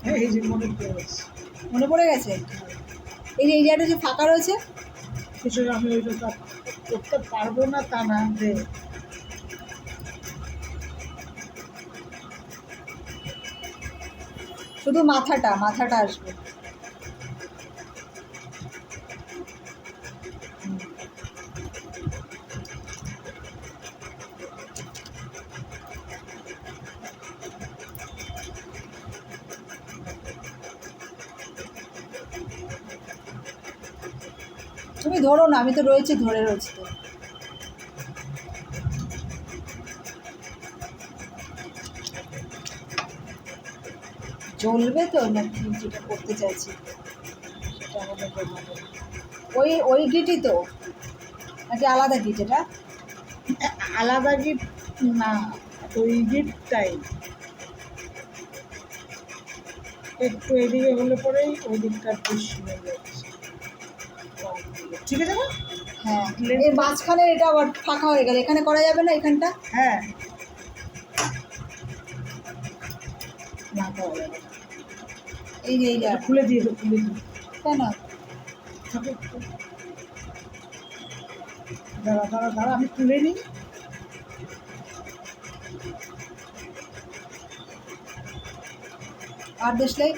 এই যে মনে পড়েছে। মনে পড়ে গেছে? এই যে এই জায়গাটা যে ফাঁকা রয়েছে, কিছু আমি ওইটা করতে পারবো না তা না যে শুধু মাথাটা আসবে। তুমি ধরো না, আমি তো রয়েছি, ধরে রয়েছি তো। জ্বলবে তো নাকি যেটা করতে চাইছি সেটা হলে তো ভালো। ওই গিটই তো, নাকি আলাদা গিট এটা? আলাদা গিট না, ওই গিটটাই একটু এদিকে হলে পরেই ওই দিকটা বেশি হয়ে যাচ্ছে। ঠিক আছে না? হ্যাঁ, এই মাঝখানে এটা আবার ফাঁকা হয়ে গেল, এখানে করা যাবে না এখানটা? হ্যাঁ, না পাওয়া যাবে না। এই যে খুলে দিয়ে খুলে দিই। কেন? দাঁড়া আমি তুলে নিই। আর দেশলাই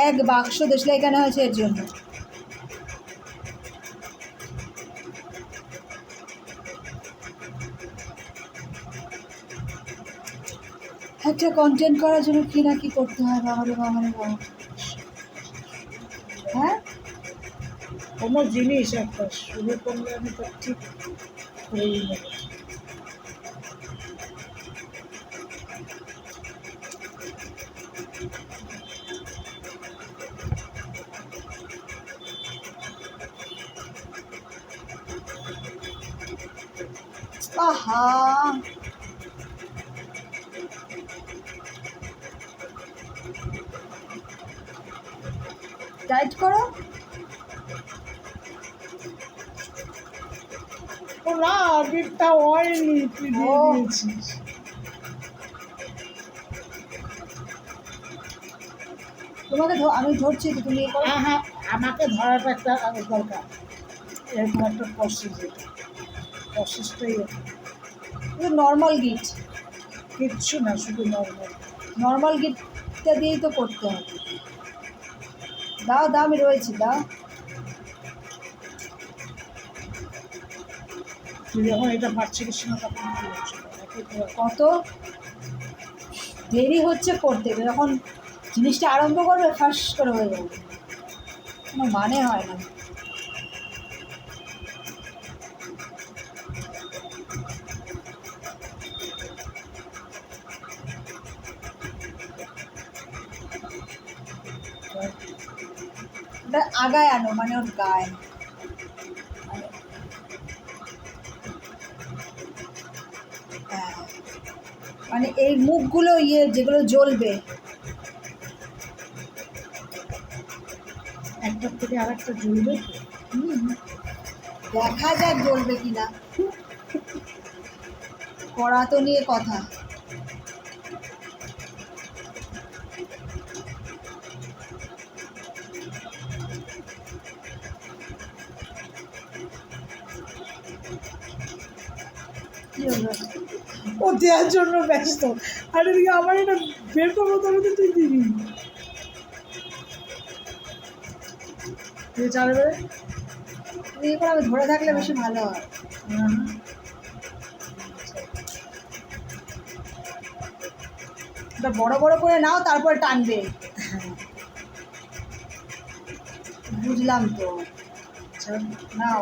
এক বাক্স দেশলাই কেন হয়েছে এর জন্য? একটা কন্টেন্ট করার জন্য কি না কি করতে হয়, বাবারে বাবা। হ্যাঁ, কোনো জিনিস একটা শুরু করলে আমি তো ঠিক করেই নেব। আহা, টাইট করো। ও না, গিটটা হয়নি, তুই দিয়ে দিয়েছিস। তোমাকে আমি ধরছি তো, তুমি করো। হ্যাঁ হ্যাঁ, আমাকে ধরাটা একটা দরকার। এরকম একটা প্রসেস, এটা প্রসেসটাই নর্মাল গিট, কিচ্ছু না, শুধু নর্মাল গিটটা দিয়েই তো করতে হবে। দাও দাও, আমি রয়েছি, দাও। তুই যখন এটা পারছিলিস না তখন কত দেরি হচ্ছে করতে, যখন জিনিসটা আরম্ভ করবে ফাঁস করে হয়ে যাবে, কোনো মানে হয় না। ওটা আগায় আনো, মানে ওর গায়ে। হ্যাঁ, মানে এই মুখগুলো যেগুলো জ্বলবে, একটার থেকে আর একটা জ্বলবে। দেখা যাক জ্বলবে কিনা, করা তো নিয়ে কথা। কি হলো? ও দেওয়ার জন্য ব্যস্ত, আর এদিকে আমার এটা বের করবো, তবে তো তুই দিবি। তুই চালাবে। তুমি এবার আমি ধরে থাকলে বেশি ভালো হয়। এটা বড় বড় করে নাও, তারপর টানবে। বুঝলাম তো, নাও।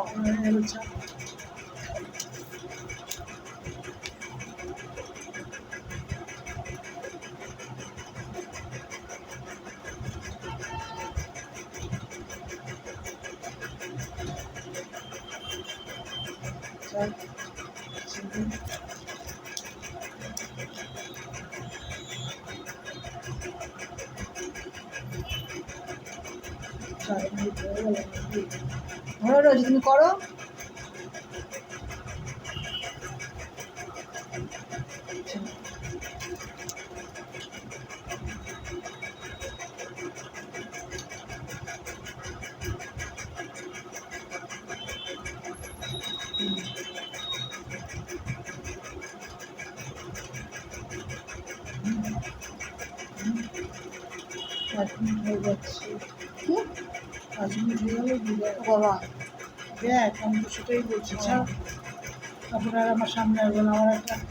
ধরো রোজ, তুমি করো। 5 মিনিট হয়ে যাচ্ছে। কি 5 মিনিট হয়ে গেলে বিদায়। বাবা দেখ আমি তো সেটাই বলছি, ছাড়। তারপরে আর আমার সামনে আসবে না, আমার একটা